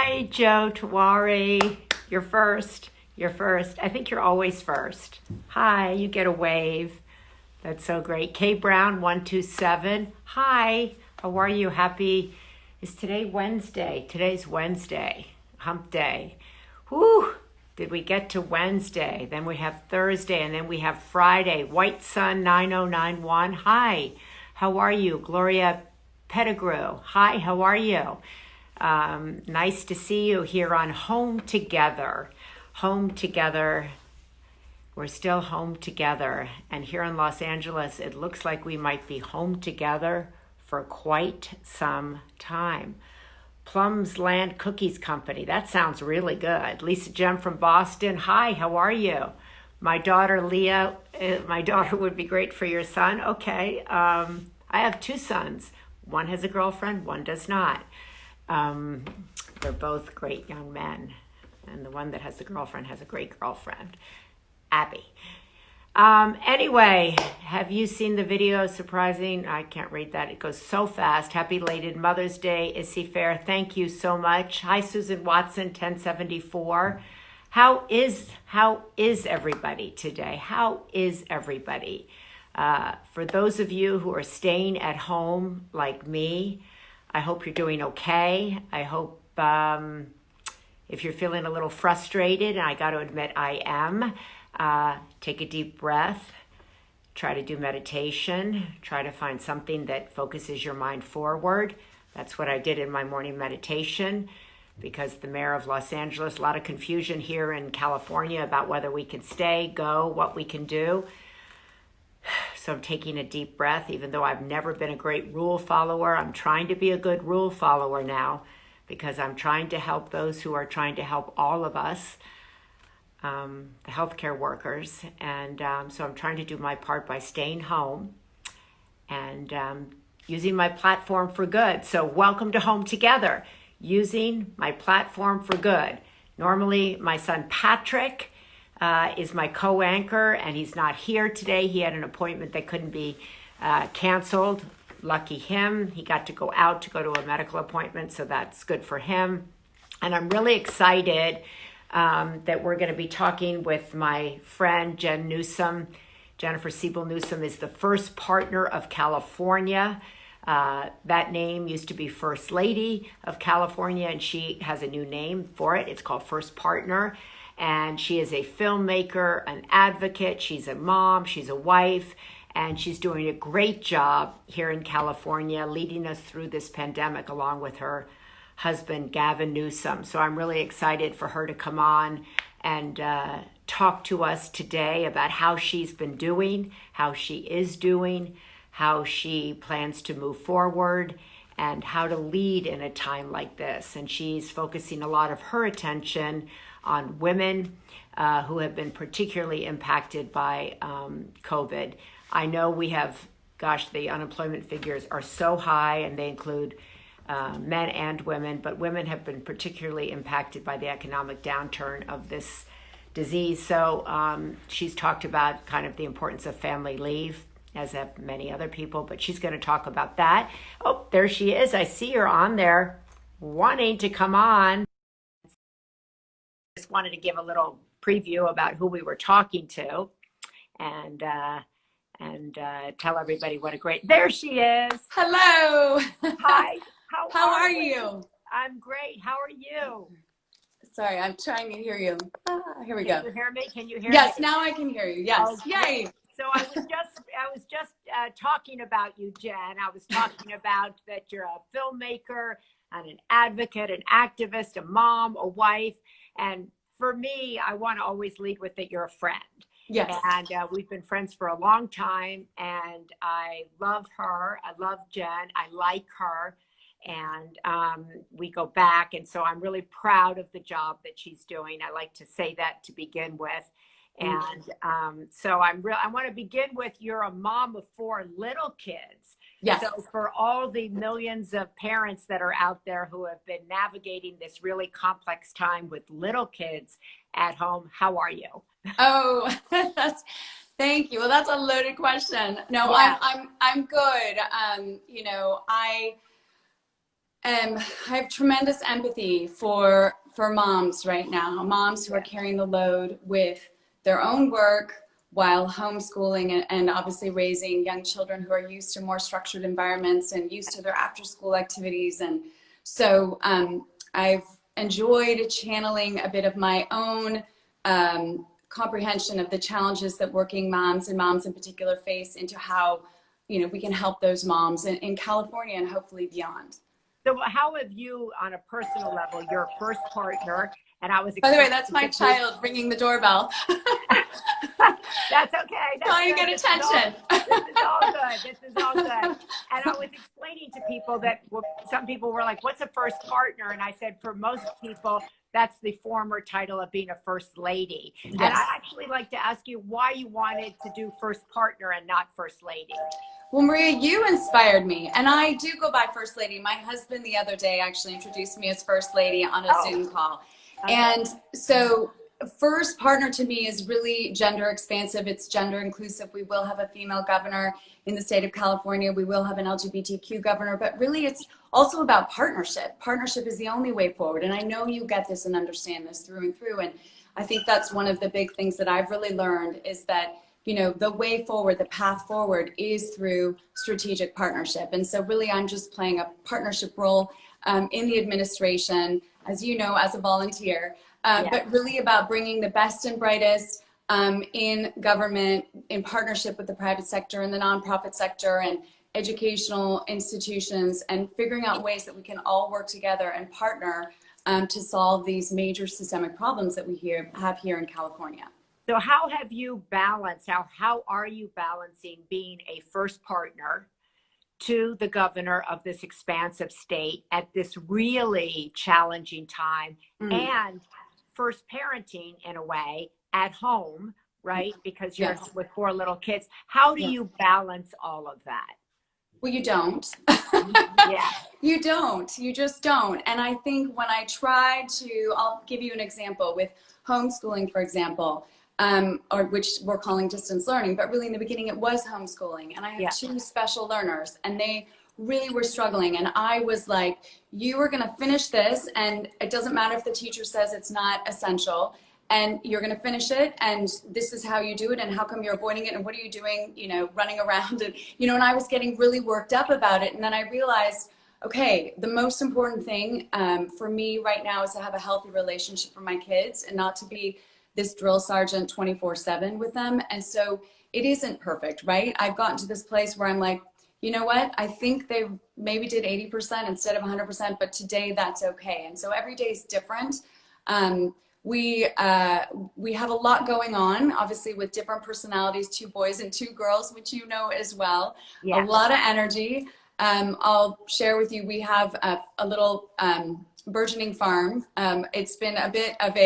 Hi, Joe Tawari. You're first. You're first. I think you're always first. Hi, you get a wave. That's so great. K Brown 127. Hi, how are you? Happy. Is today Wednesday? Today's Wednesday. Hump day. Whew. Did we get to Wednesday? Then we have Thursday, and then we have Friday. White Sun 9091. Hi, how are you? Gloria Pettigrew. Hi, how are you? Nice to see you here on Home Together. Home Together. We're still home together. And here in Los Angeles, it looks like we might be home together for quite some time. Plums Land Cookies Company. That sounds really good. Lisa Jem from Boston. Hi, how are you? My daughter, Leah. My daughter would be great for your son. Okay. I have two sons. One has a girlfriend, one does not. They're both great young men. And the one that has the girlfriend has a great girlfriend, Abby. Anyway, have you seen the video? Surprising. I can't read that. It goes so fast. Happy belated Mother's Day, Issy Fair. Thank you so much. Hi, Susan Watson, 1074. How is everybody today? How is everybody? For those of you who are staying at home like me, I hope you're doing okay. I hope if you're feeling a little frustrated, and I got to admit I am, take a deep breath, try to do meditation, try to find something that focuses your mind forward. That's what I did in my morning meditation, because the mayor of Los Angeles, a lot of confusion here in California about whether we can stay, go, what we can do. So I'm taking a deep breath, even though I've never been a great rule follower. I'm trying to be a good rule follower now, because I'm trying to help those who are trying to help all of us, the healthcare workers. And so I'm trying to do my part by staying home and using my platform for good. So welcome to Home Together, using my platform for good. Normally, my son Patrick is my co-anchor, and he's not here today. He had an appointment that couldn't be canceled. Lucky him. He got to go out to go to a medical appointment, so that's good for him. And I'm really excited that we're going to be talking with my friend Jen Newsom. Jennifer Siebel Newsom is the first partner of California. That name used to be First Lady of California, and she has a new name for it. It's called First Partner. And she is a filmmaker, an advocate. She's a mom, she's a wife, and she's doing a great job here in California, leading us through this pandemic along with her husband, Gavin Newsom. So I'm really excited for her to come on and talk to us today about how she's been doing, how she is doing, how she plans to move forward, and how to lead in a time like this. And she's focusing a lot of her attention on women who have been particularly impacted by COVID. I know we have, the unemployment figures are so high, and they include men and women, but women have been particularly impacted by the economic downturn of this disease. So she's talked about kind of the importance of family leave, as have many other people, but she's going to talk about that. Oh, there she is. I see her on there wanting to come on. Just wanted to give a little preview about who we were talking to, and tell everybody what a great, there she is. Hello. Hi. How are you? I'm great. How are you? Sorry, I'm trying to hear you. Here we go. Can you hear me? Can you hear Yes, me? now I can hear you. Yes. Okay. Yay. So I was just talking about you, Jen. I was talking about that you're a filmmaker and an advocate, an activist, a mom, a wife. And for me, I want to always lead with that you're a friend. Yes. And we've been friends for a long time, and I love her. I love Jen. I like her. And we go back. And so I'm really proud of the job that she's doing. I like to say that to begin with. And so I want to begin with, you're a mom of 4 little kids. Yes. So for all the millions of parents that are out there who have been navigating this really complex time with little kids at home, how are you? Oh, thank you. Well, that's a loaded question. No, Yeah. I'm good. You know, I have tremendous empathy for moms right now, moms who are carrying the load with their own work while homeschooling and obviously raising young children who are used to more structured environments and used to their after school activities. And so I've enjoyed channeling a bit of my own comprehension of the challenges that working moms and moms in particular face into how, you know, we can help those moms in California and hopefully beyond. So how have you, on a personal level, your first partner, and I was By the way, that's my child ringing the doorbell. That's okay. That's trying to get attention. This is all good. This is all good. And I was explaining to people that some people were like, what's a first partner? And I said, for most people, that's the former title of being a first lady. Yes. And I'd actually like to ask you why you wanted to do first partner and not first lady. Well, Maria, you inspired me. And I do go by first lady. My husband the other day actually introduced me as first lady on a Zoom call. Okay. And so first partner to me is really gender expansive. It's gender inclusive. We will have a female governor in the state of California. We will have an LGBTQ governor, but really it's also about partnership. Partnership is the only way forward. And I know you get this and understand this through and through. And I think that's one of the big things that I've really learned is that, you know, the way forward, the path forward is through strategic partnership. And so really I'm just playing a partnership role in the administration, as you know, as a volunteer. But really about bringing the best and brightest in government in partnership with the private sector and the nonprofit sector and educational institutions and figuring out ways that we can all work together and partner to solve these major systemic problems that we have here in California. So how have you balanced, how are you balancing being a first partner to the governor of this expansive state at this really challenging time and first parenting in a way at home, right? Because you're with 4 little kids. How do you balance all of that? Well, you don't. You don't. You just don't. And I think when I try to, I'll give you an example with homeschooling, for example, or which we're calling distance learning, but really in the beginning it was homeschooling. And I have 2 special learners and they really were struggling. And I was like, you are going to finish this. And it doesn't matter if the teacher says it's not essential and you're going to finish it. And this is how you do it. And how come you're avoiding it? And what are you doing, you know, running around? And, you know, and I was getting really worked up about it. And then I realized, okay, the most important thing for me right now is to have a healthy relationship for my kids and not to be this drill sergeant 24/7 with them. And so it isn't perfect, right? I've gotten to this place where I'm like, you know what? I think they maybe did 80% instead of 100%, but today that's okay. And so every day is different. We have a lot going on, obviously with different personalities, 2 boys and 2 girls, which you know as well. A lot of energy. I'll share with you, we have a little burgeoning farm. It's been a bit of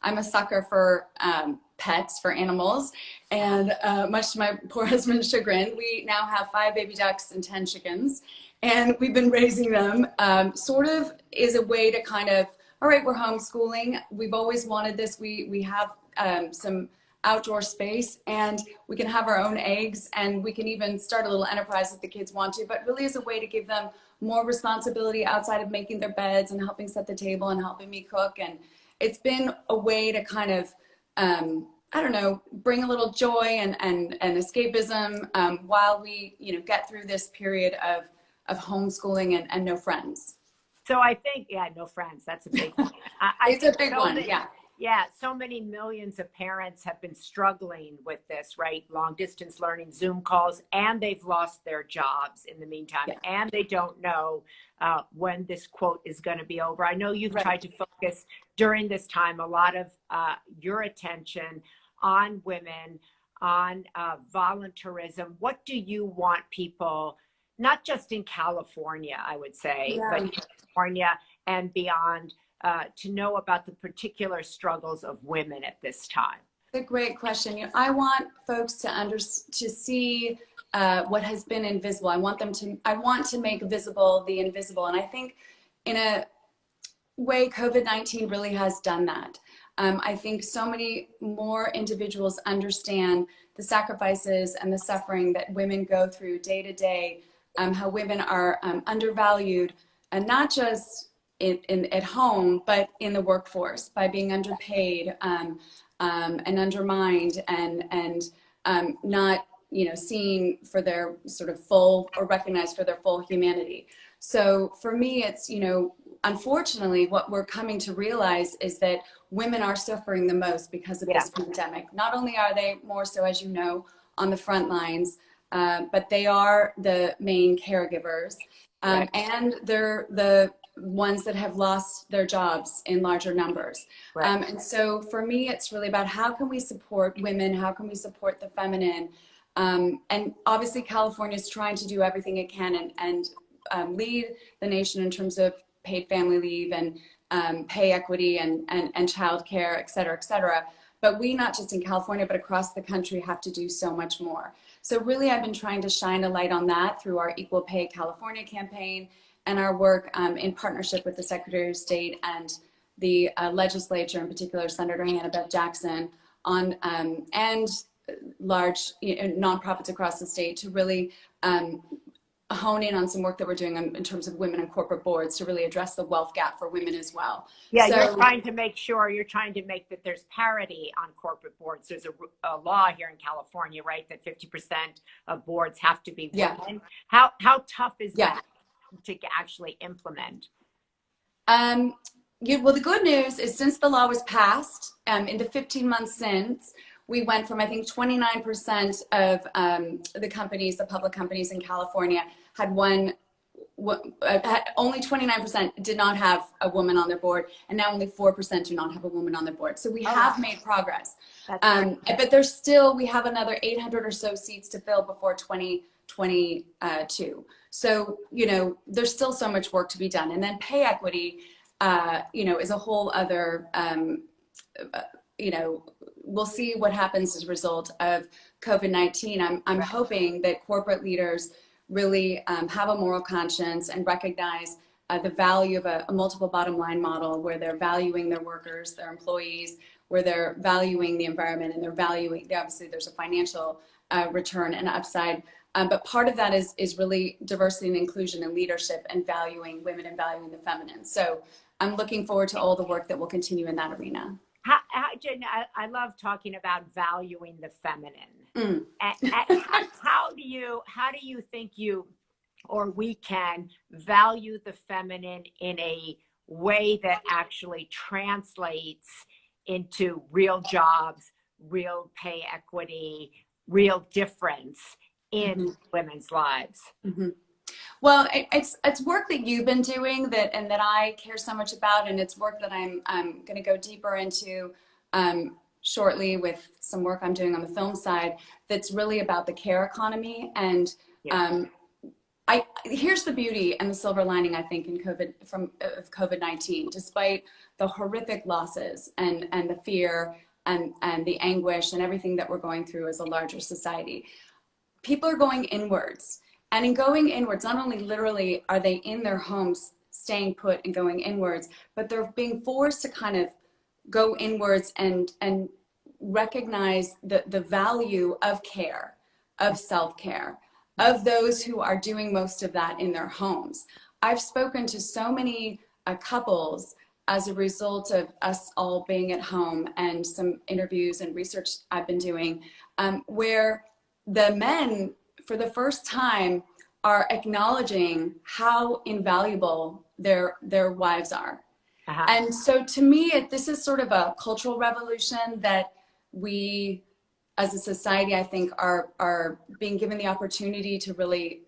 I'm a sucker for pets, for animals, and much to my poor husband's chagrin, we now have 5 baby ducks and 10 chickens, and we've been raising them sort of is a way to kind of, all right, we're homeschooling. We've always wanted this. We have some outdoor space and we can have our own eggs and we can even start a little enterprise if the kids want to, but really is a way to give them more responsibility outside of making their beds and helping set the table and helping me cook. And it's been a way to kind of, I don't know, bring a little joy and escapism while we, you know, get through this period of homeschooling and no friends. So I think, no friends, that's a big one. It's a big one, Yeah, so many millions of parents have been struggling with this, right? Long distance learning, Zoom calls, and they've lost their jobs in the meantime, and they don't know when this quote is going to be over. I know you've tried to focus during this time a lot of your attention on women, on volunteerism. What do you want people, not just in California, I would say, but in California and beyond, to know about the particular struggles of women at this time? It's a great question. You know, I want folks to see what has been invisible. I want to make visible the invisible. And I think in a way, COVID-19 really has done that. I think so many more individuals understand the sacrifices and the suffering that women go through day to day, how women are undervalued, and not just at home, but in the workforce, by being underpaid and undermined and not, you know, seen for their sort of full, or recognized for their full humanity. So for me, it's, you know, unfortunately, what we're coming to realize is that women are suffering the most because of this pandemic. Not only are they more so, as you know, on the front lines, but they are the main caregivers, and they're the ones that have lost their jobs in larger numbers. And so for me, it's really about how can we support women? How can we support the feminine? And obviously California is trying to do everything it can and lead the nation in terms of paid family leave and pay equity and childcare, et cetera, et cetera. But we, not just in California, but across the country, have to do so much more. So really, I've been trying to shine a light on that through our Equal Pay California campaign and our work in partnership with the Secretary of State and the legislature, in particular, Senator Hannah Beth Jackson, on and large nonprofits across the state to really hone in on some work that we're doing in terms of women in corporate boards to really address the wealth gap for women as well. Yeah, so, you're trying to make sure, you're trying to make that there's parity on corporate boards. There's a law here in California, right, that 50% of boards have to be women. How tough is that to actually implement? Well, the good news is since the law was passed, in the 15 months since, we went from, I think, 29% of the companies, the public companies in California had only 29% did not have a woman on their board, and now only 4% do not have a woman on their board. So we have made progress. But there's still, we have another 800 or so seats to fill before 2022. So, you know, there's still so much work to be done. And then pay equity, you know, is a whole other, you know, we'll see what happens as a result of COVID-19. I'm hoping that corporate leaders really have a moral conscience and recognize the value of a multiple bottom line model where they're valuing their workers, their employees, where they're valuing the environment, and they're valuing, obviously there's a financial return and upside. But part of that is really diversity and inclusion and leadership and valuing women and valuing the feminine. So I'm looking forward to all the work that will continue in that arena. Jen, I love talking about valuing the feminine. And how do you think you or we can value the feminine in a way that actually translates into real jobs, real pay equity, real difference in women's lives? Well, it's work that you've been doing and that I care so much about, and it's work that I'm going to go deeper into shortly with some work I'm doing on the film side that's really about the care economy. And here's the beauty and the silver lining, I think, in COVID-19, despite the horrific losses and the fear and the anguish and everything that we're going through as a larger society. People are going inwards. And in going inwards, not only literally are they in their homes staying put and going inwards, but they're being forced to kind of go inwards and recognize the value of care, of self-care, of those who are doing most of that in their homes. I've spoken to so many couples as a result of us all being at home and some interviews and research I've been doing, where the men, for the first time, are acknowledging how invaluable their wives are. And so to me, this is sort of a cultural revolution that we, as a society, I think are being given the opportunity to really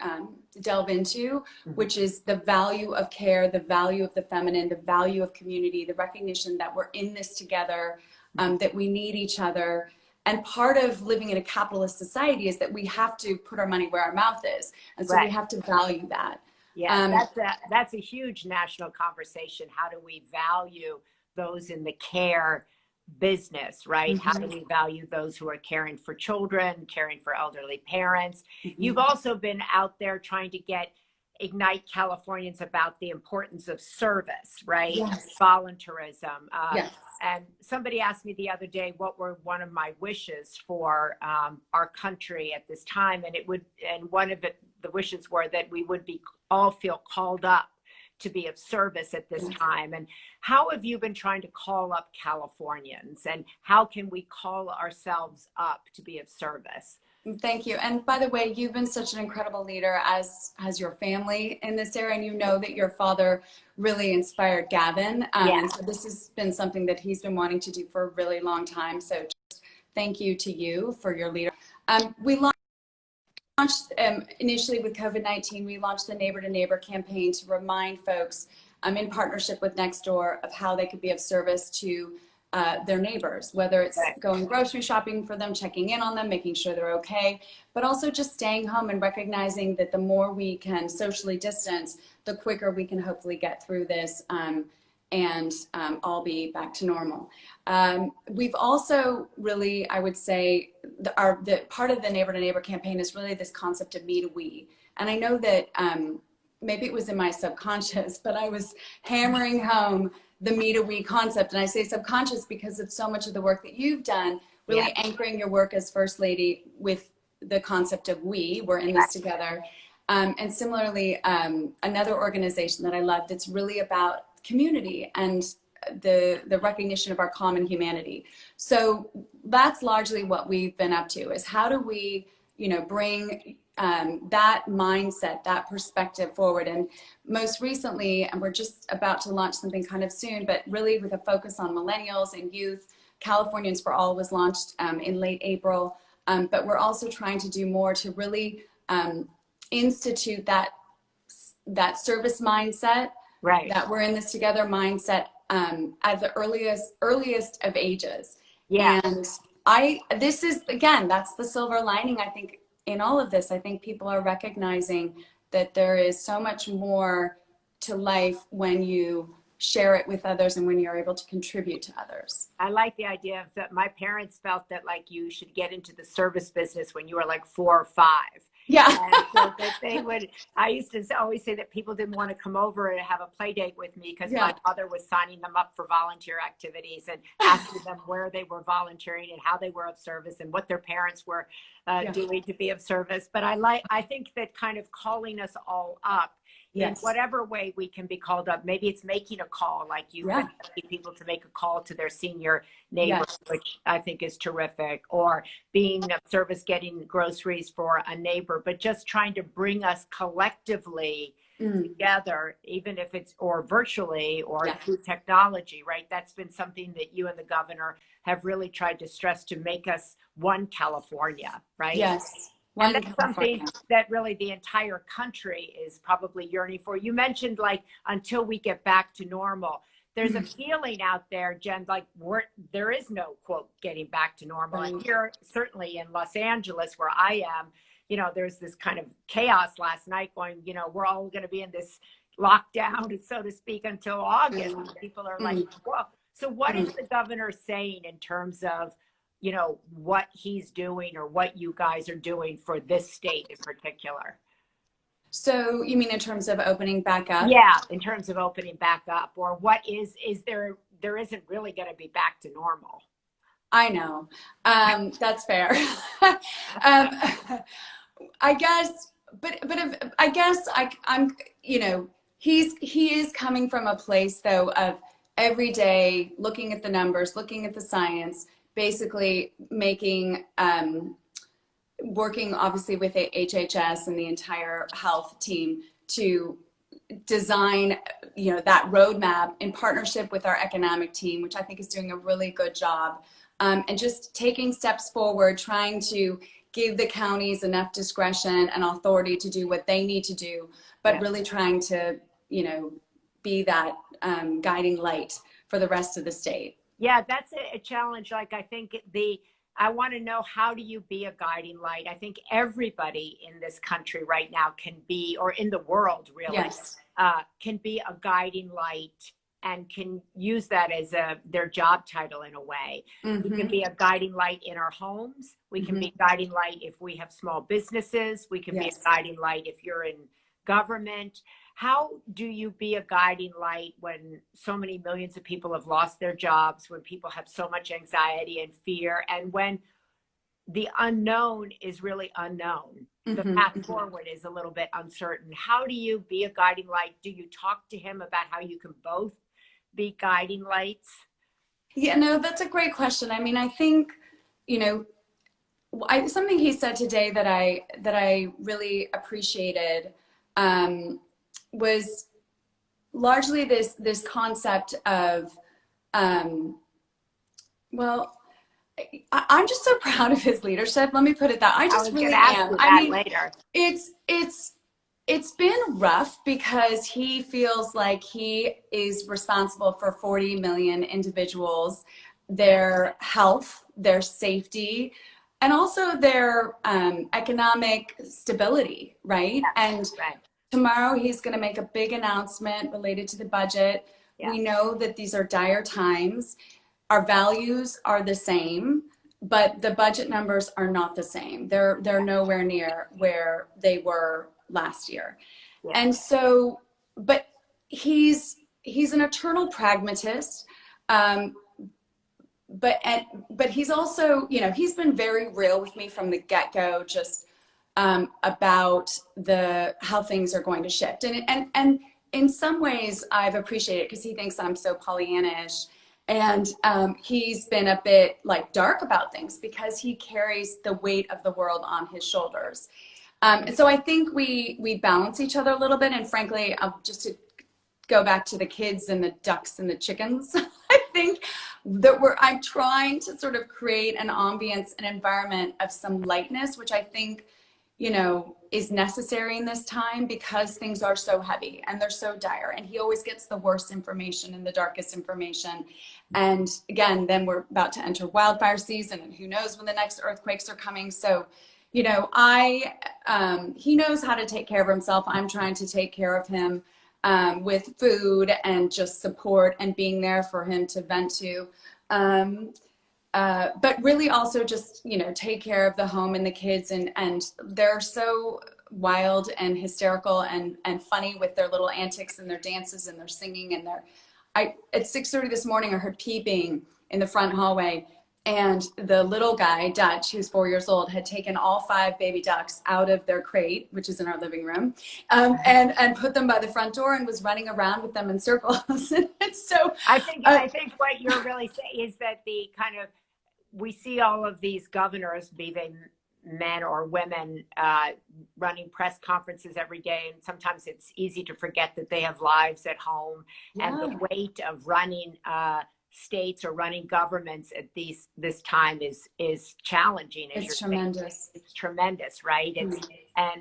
delve into, which is the value of care, the value of the feminine, the value of community, the recognition that we're in this together, that we need each other. And part of living in a capitalist society is that we have to put our money where our mouth is. And so we have to value that. Yeah, that's a huge national conversation. How do we value those in the care business, right? How do we value those who are caring for children, caring for elderly parents? You've also been out there trying to ignite Californians about the importance of service, right? Volunteerism. And somebody asked me the other day what were one of my wishes for our country at this time, and one of the wishes were that we would all feel called up to be of service at this time. And how have you been trying to call up Californians, and how can we call ourselves up to be of service? Thank you. And by the way, you've been such an incredible leader, as has your family in this area. And you know that your father really inspired Gavin. And so this has been something that he's been wanting to do for a really long time. So just thank you to you for your leadership. We launched initially with COVID-19, we launched the Neighbor to Neighbor campaign to remind folks in partnership with Nextdoor of how they could be of service to their neighbors, whether it's going grocery shopping for them, checking in on them, making sure they're okay, but also just staying home and recognizing that the more we can socially distance, the quicker we can hopefully get through this and all be back to normal. We've also really, I would say, the part of the Neighbor to Neighbor campaign is really this concept of me to we. And I know that maybe it was in my subconscious, but I was hammering home the me to we concept. And I say subconscious because of so much of the work that you've done, really anchoring your work as First Lady with the concept of we're in this together. And similarly, another organization that I love that's really about community and the recognition of our common humanity. So that's largely what we've been up to, is how do we, bring that mindset, that perspective forward. And most recently, and we're just about to launch something kind of soon, but really with a focus on millennials and youth, Californians for All was launched in late April. But we're also trying to do more to really institute that service mindset, that we're in this together mindset at the earliest of ages. And this is, again, that's the silver lining, I think, in all of this. I think people are recognizing that there is so much more to life when you share it with others and when you're able to contribute to others. I like the idea of that. My parents felt that like you should get into the service business when you were like 4 or 5. Yeah. And so that they would, I used to always say that people didn't want to come over and have a play date with me because my mother was signing them up for volunteer activities and asking them where they were volunteering and how they were of service and what their parents were doing to be of service. But I think that kind of calling us all up in whatever way we can be called up. Maybe it's making a call, like you've been asking people to make a call to their senior neighbors, which I think is terrific, or being of service, getting groceries for a neighbor, but just trying to bring us collectively together, even if it's or virtually or through technology, right? That's been something that you and the governor have really tried to stress, to make us one California, right? Yes. And that's something that really the entire country is probably yearning for. You mentioned like until we get back to normal. There's a feeling out there, Jen, like there is no quote getting back to normal. And here, certainly in Los Angeles, where I am, there's this kind of chaos last night going, we're all going to be in this lockdown, so to speak, until August. People are like, whoa. So what is the governor saying in terms of, what he's doing or what you guys are doing for this state in particular? So you mean in terms of opening back up? Yeah, in terms of opening back up, or what is there isn't really going to be back to normal. I know. That's fair. I guess, but I guess I'm, he is coming from a place though of every day looking at the numbers, looking at the science, basically making, working obviously with HHS and the entire health team to design, that roadmap in partnership with our economic team, which I think is doing a really good job, and just taking steps forward, trying to give the counties enough discretion and authority to do what they need to do, but really trying to, be that guiding light for the rest of the state. Yeah, that's a challenge. Like, I think I want to know, how do you be a guiding light? I think everybody in this country right now can be, or in the world really, can be a guiding light and can use that as their job title in a way. We can be a guiding light in our homes. We can be a guiding light if we have small businesses. We can be a guiding light if you're in government. How do you be a guiding light when so many millions of people have lost their jobs, when people have so much anxiety and fear, and when the unknown is really unknown. The path forward is a little bit uncertain. How do you be a guiding light? Do you talk to him about how you can both be guiding lights? Yeah, no, that's a great question. I mean, I think, you know, something he said today that I really appreciated was largely this concept of, well, I'm just so proud of his leadership. Let me put it that. I just really am. I mean, later. It's been rough because he feels like he is responsible for 40 million individuals, their health, their safety, and also their economic stability, right? And tomorrow he's going to make a big announcement related to the budget. Yeah. We know that these are dire times. Our values are the same, but the budget numbers are not the same. They're nowhere near where they were last year. Yeah. And so, but he's an eternal pragmatist. But he's also, you know, he's been very real with me from the get-go, just about how things are going to shift. And in some ways I've appreciated it because he thinks I'm so Pollyannish. And he's been a bit like dark about things because he carries the weight of the world on his shoulders. And so I think we balance each other a little bit. And frankly, just to go back to the kids and the ducks and the chickens, I think that I'm trying to sort of create an ambience, an environment of some lightness, which I think, you know, is necessary in this time because things are so heavy and they're so dire. And he always gets the worst information and the darkest information. And again, then we're about to enter wildfire season and who knows when the next earthquakes are coming. So, you know, he knows how to take care of himself. I'm trying to take care of him with food and just support and being there for him to vent to. But really also just, you know, take care of the home and the kids. And they're so wild and hysterical and funny with their little antics and their dances and their singing and at 6:30 this morning, I heard peeping in the front hallway. And the little guy, Dutch, who's 4 years old, had taken all 5 baby ducks out of their crate, which is in our living room, and put them by the front door and was running around with them in circles. So I think what you're really saying is that the kind of, we see all of these governors, be they men or women, running press conferences every day. And sometimes it's easy to forget that they have lives at home. Yeah. And the weight of running states or running governments at this time is challenging. It's tremendous. It's tremendous, right?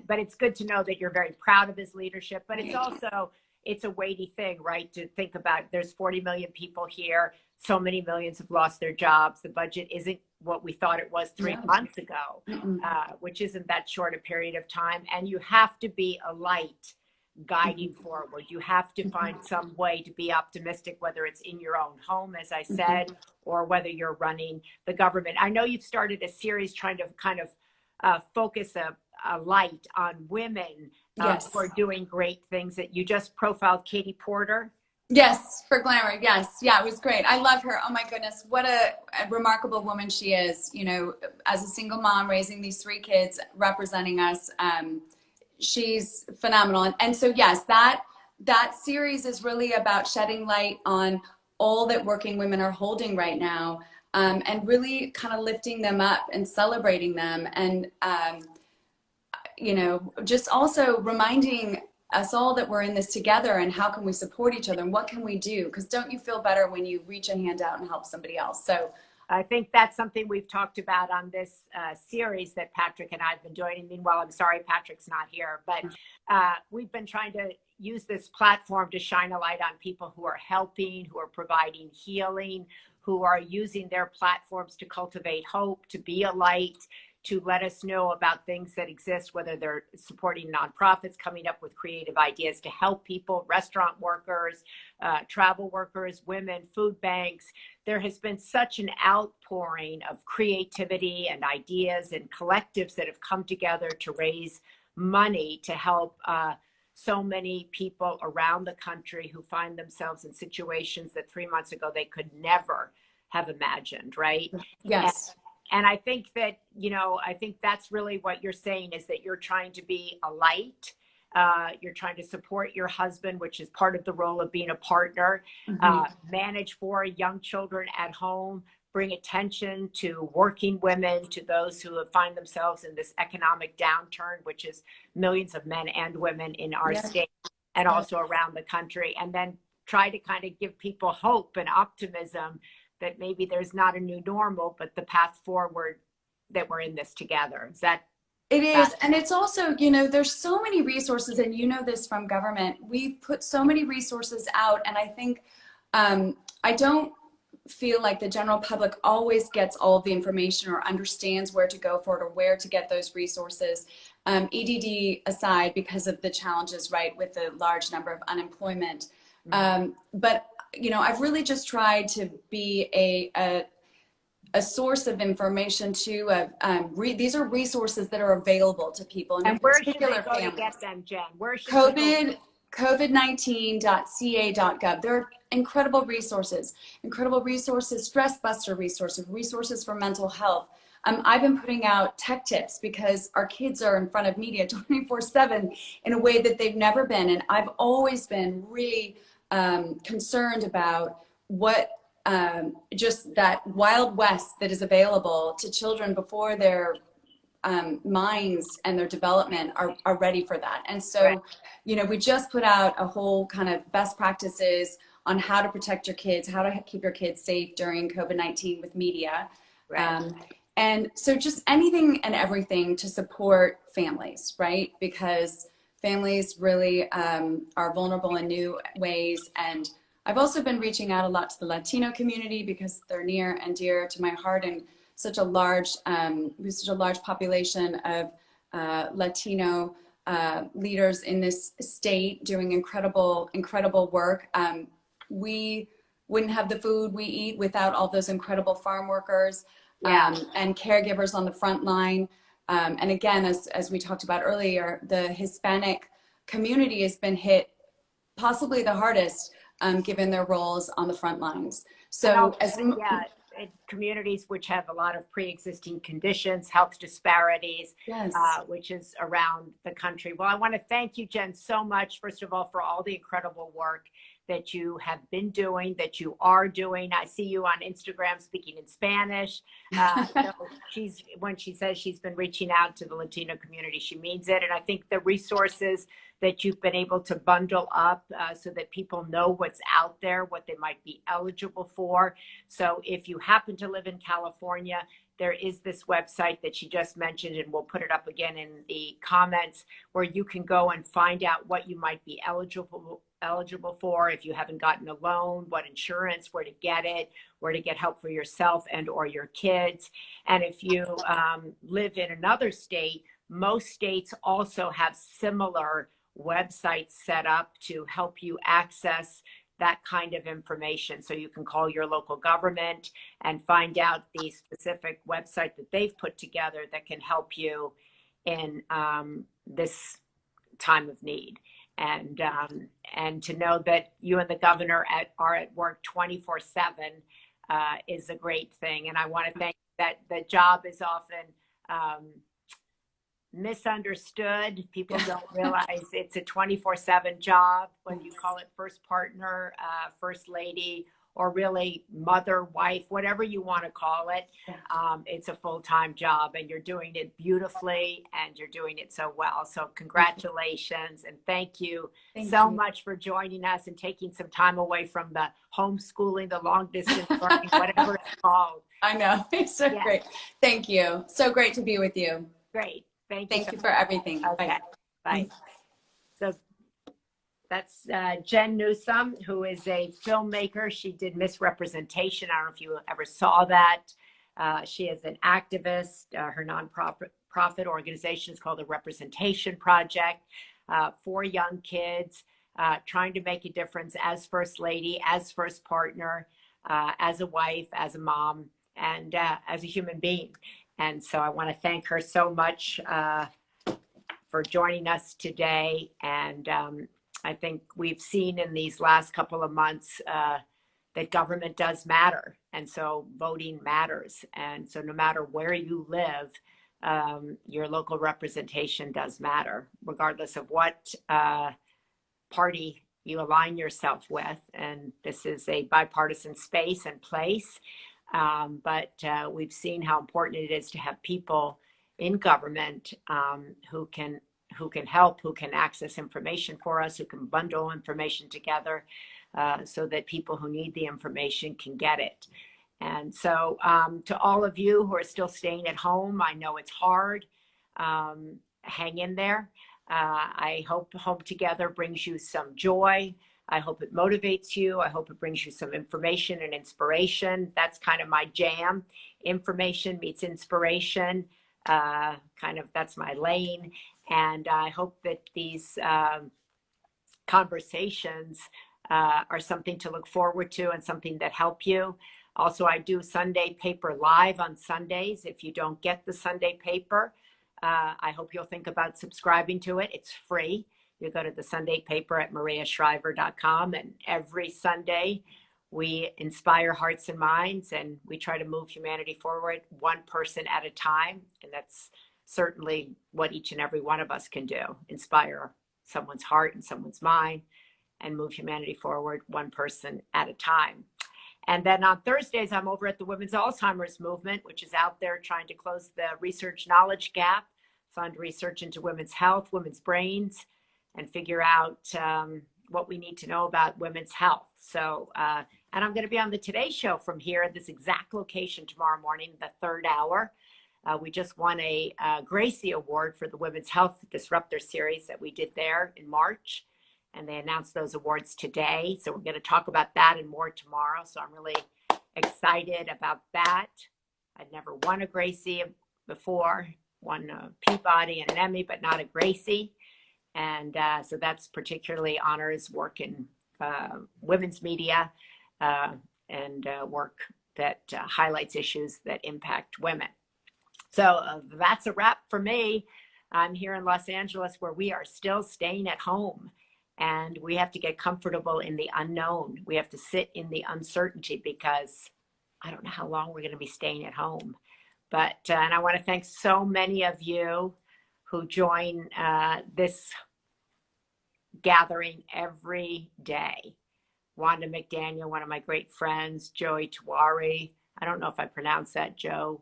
But it's good to know that you're very proud of his leadership, but it's also, it's a weighty thing, right? To think about, there's 40 million people here. So many millions have lost their jobs. The budget isn't what we thought it was 3 months ago, which isn't that short a period of time. And you have to be a light guiding forward. You have to find some way to be optimistic, whether it's in your own home, as I said, or whether you're running the government. I know you've started a series trying to kind of focus a light on women who are doing great things. That you just profiled Katie Porter. Yes, for Glamour. Yes. Yeah, it was great. I love her. Oh my goodness. What a remarkable woman she is. You know, as a single mom raising these 3 kids, representing us, she's phenomenal. And so, yes, that series is really about shedding light on all that working women are holding right now, and really kind of lifting them up and celebrating them. And, you know, just also reminding us all that we're in this together and how can we support each other and what can we do? Because don't you feel better when you reach a hand out and help somebody else? So I think that's something we've talked about on this series that Patrick and I've been doing. And meanwhile, I'm sorry Patrick's not here, but we've been trying to use this platform to shine a light on people who are helping, who are providing healing, who are using their platforms to cultivate hope, to be a light, to let us know about things that exist, whether they're supporting nonprofits, coming up with creative ideas to help people, restaurant workers, travel workers, women, food banks. There has been such an outpouring of creativity and ideas and collectives that have come together to raise money to help so many people around the country who find themselves in situations that 3 months ago they could never have imagined, right? Yes. And I think that, I think that's really what you're saying, is that you're trying to be a light. You're trying to support your husband, which is part of the role of being a partner, manage 4 young children at home, bring attention to working women, to those who find themselves in this economic downturn, which is millions of men and women in our state and also around the country. And then try to kind of give people hope and optimism that maybe there's not a new normal, but the path forward, that we're in this together. Is that? It is. And it's also, there's so many resources, and this from government. We've put so many resources out, and I think I don't feel like the general public always gets all of the information or understands where to go for it or where to get those resources. EDD aside, because of the challenges, right, with the large number of unemployment. But, I've really just tried to be a source of information too. These are resources that are available to people. And where should they go to get them, Jen? Where should COVID19.ca.gov. There are incredible resources, stress buster resources for mental health. I've been putting out tech tips because our kids are in front of media 24/7 in a way that they've never been. And I've always been really concerned about what just that wild west that is available to children before their minds and their development are ready for that. And so, we just put out a whole kind of best practices on how to protect your kids, how to keep your kids safe during COVID-19 with media. And so just anything and everything to support families, right? Because families really are vulnerable in new ways. And I've also been reaching out a lot to the Latino community because they're near and dear to my heart, and such a large population of Latino leaders in this state doing incredible work. We wouldn't have the food we eat without all those incredible farm workers and caregivers on the front line. And again, as we talked about earlier, the Hispanic community has been hit possibly the hardest, given their roles on the front lines. So communities which have a lot of pre-existing conditions, health disparities, which is around the country. Well, I want to thank you, Jen, so much, first of all, for all the incredible work that you have been doing, that you are doing. I see you on Instagram speaking in Spanish. So when she says she's been reaching out to the Latino community, she means it. And I think the resources that you've been able to bundle up so that people know what's out there, what they might be eligible for. So if you happen to live in California, there is this website that she just mentioned, and we'll put it up again in the comments, where you can go and find out what you might be eligible for if you haven't gotten a loan, what insurance, where to get it, where to get help for yourself and or your kids. And if you live in another state, most states also have similar websites set up to help you access that kind of information. So you can call your local government and find out the specific website that they've put together that can help you in this time of need. And to know that you and the governor are at work 24/7 is a great thing. And I want to thank that the job is often misunderstood. People don't realize it's a 24/7 job. When you call it first partner, first lady, or really mother, wife, whatever you want to call it, it's a full-time job, and you're doing it beautifully, and you're doing it so well. So congratulations, and thank you so much for joining us and taking some time away from the homeschooling, the long distance learning, whatever it's called. I know, it's so great. Thank you. So great to be with you. Great. Thank you for everything. Okay. Bye. So that's Jen Newsome, who is a filmmaker. She did Misrepresentation. I don't know if you ever saw that. She is an activist. Her nonprofit organization is called the Representation Project, for young kids, trying to make a difference as First Lady, as first partner, as a wife, as a mom, and as a human being. And so I want to thank her so much for joining us today. And I think we've seen in these last couple of months that government does matter. And so voting matters. And so no matter where you live, your local representation does matter, regardless of what party you align yourself with. And this is a bipartisan space and place. But we've seen how important it is to have people in government who can help, who can access information for us, who can bundle information together so that people who need the information can get it. And so to all of you who are still staying at home, I know it's hard. Hang in there. I hope Home Together brings you some joy. I hope it motivates you. I hope it brings you some information and inspiration. That's kind of my jam. Information meets inspiration. That's my lane. And I hope that these conversations are something to look forward to and something that help you. Also, I do Sunday paper live on Sundays. If you don't get the Sunday paper, I hope you'll think about subscribing to it. It's free. You go to the Sunday paper at mariashriver.com, and every Sunday we inspire hearts and minds, and we try to move humanity forward one person at a time. And that's certainly what each and every one of us can do: inspire someone's heart and someone's mind and move humanity forward one person at a time. And then on Thursdays, I'm over at the Women's Alzheimer's Movement, which is out there trying to close the research knowledge gap, fund research into women's health, women's brains, and figure out what we need to know about women's health. So, and I'm going to be on the Today Show from here at this exact location tomorrow morning, the 3rd hour. We just won a Gracie Award for the Women's Health Disruptor series that we did there in March. And they announced those awards today. So we're going to talk about that and more tomorrow. So I'm really excited about that. I'd never won a Gracie before, won a Peabody and an Emmy, but not a Gracie. And so that's particularly honors work in women's media and work that highlights issues that impact women. So that's a wrap for me. I'm here in Los Angeles, where we are still staying at home. And we have to get comfortable in the unknown. We have to sit in the uncertainty, because I don't know how long we're going to be staying at home. But, and I want to thank so many of you who join this gathering every day. Wanda McDaniel, one of my great friends, Joey Tiwari. I don't know if I pronounced that, Joe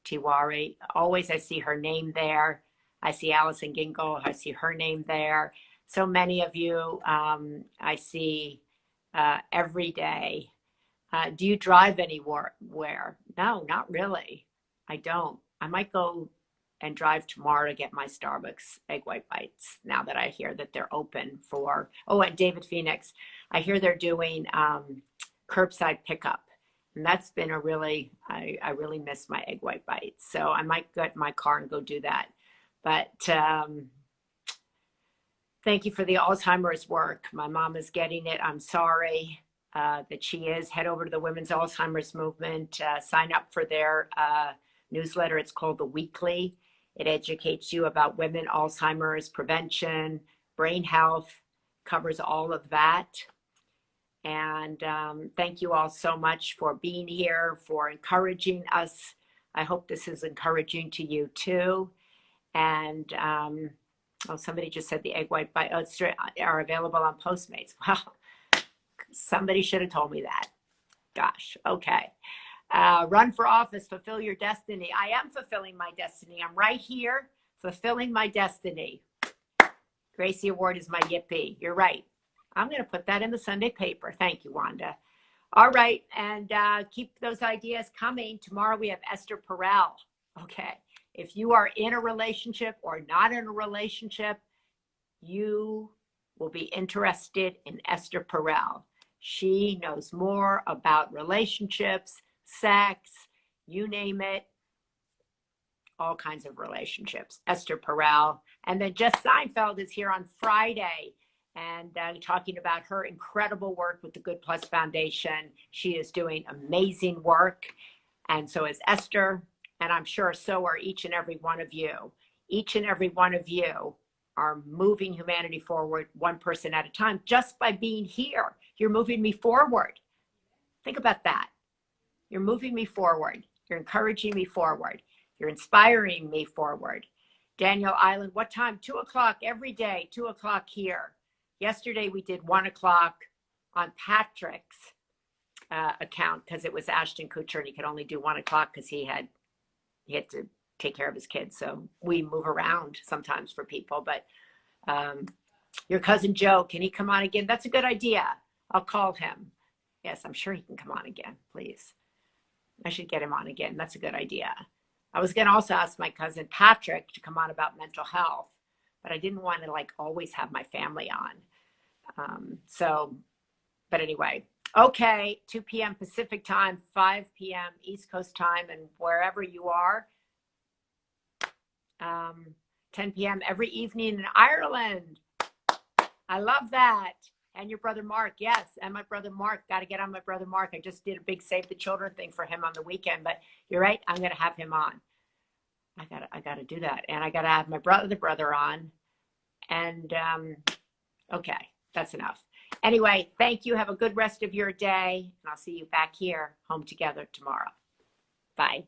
Tiwari. Always I see her name there. I see Allison Gingle. I see her name there. So many of you I see every day. Do you drive anywhere? No, not really. I don't. I might go and drive tomorrow to get my Starbucks egg white bites, now that I hear that they're open for, and David Phoenix, I hear they're doing curbside pickup. And that's been a really, I really miss my egg white bites. So I might get in my car and go do that. But thank you for the Alzheimer's work. My mom is getting it. I'm sorry that she is. Head over to the Women's Alzheimer's Movement. Sign up for their newsletter. It's called The Weekly. It educates you about women, Alzheimer's, prevention, brain health, covers all of that. And thank you all so much for being here, for encouraging us. I hope this is encouraging to you too. And somebody just said the egg white bites are available on Postmates. Well, somebody should have told me that. Gosh, okay. Run for office, fulfill your destiny. I am fulfilling my destiny. I'm right here fulfilling my destiny. Gracie Award is my yippee. You're right. I'm going to put that in the Sunday paper. Thank you, Wanda. All right. And keep those ideas coming. Tomorrow we have Esther Perel. Okay. If you are in a relationship or not in a relationship, you will be interested in Esther Perel. She knows more about relationships, sex, you name it, all kinds of relationships. Esther Perel. And then Jess Seinfeld is here on Friday and talking about her incredible work with the Good Plus Foundation. She is doing amazing work. And so is Esther. And I'm sure so are each and every one of you. Each and every one of you are moving humanity forward one person at a time just by being here. You're moving me forward. Think about that. You're moving me forward. You're encouraging me forward. You're inspiring me forward. Daniel Island, what time? 2 o'clock every day, 2 o'clock here. Yesterday we did 1 o'clock on Patrick's account because it was Ashton Kutcher and he could only do 1 o'clock because he had to take care of his kids. So we move around sometimes for people, but your cousin Joe, can he come on again? That's a good idea. I'll call him. Yes, I'm sure he can come on again, please. I should get him on again. That's a good idea. I was going to also ask my cousin Patrick to come on about mental health, but I didn't want to like always have my family on. But anyway, okay, 2 p.m. Pacific time, 5 p.m. East Coast time, and wherever you are, 10 p.m. every evening in Ireland. I love that. And your brother Mark, yes, and my brother Mark. Got to get on my brother Mark. I just did a big Save the Children thing for him on the weekend, but you're right. I'm going to have him on. I got to do that, and I got to have my brother on. And okay, that's enough. Anyway, thank you. Have a good rest of your day, and I'll see you back here home together tomorrow. Bye.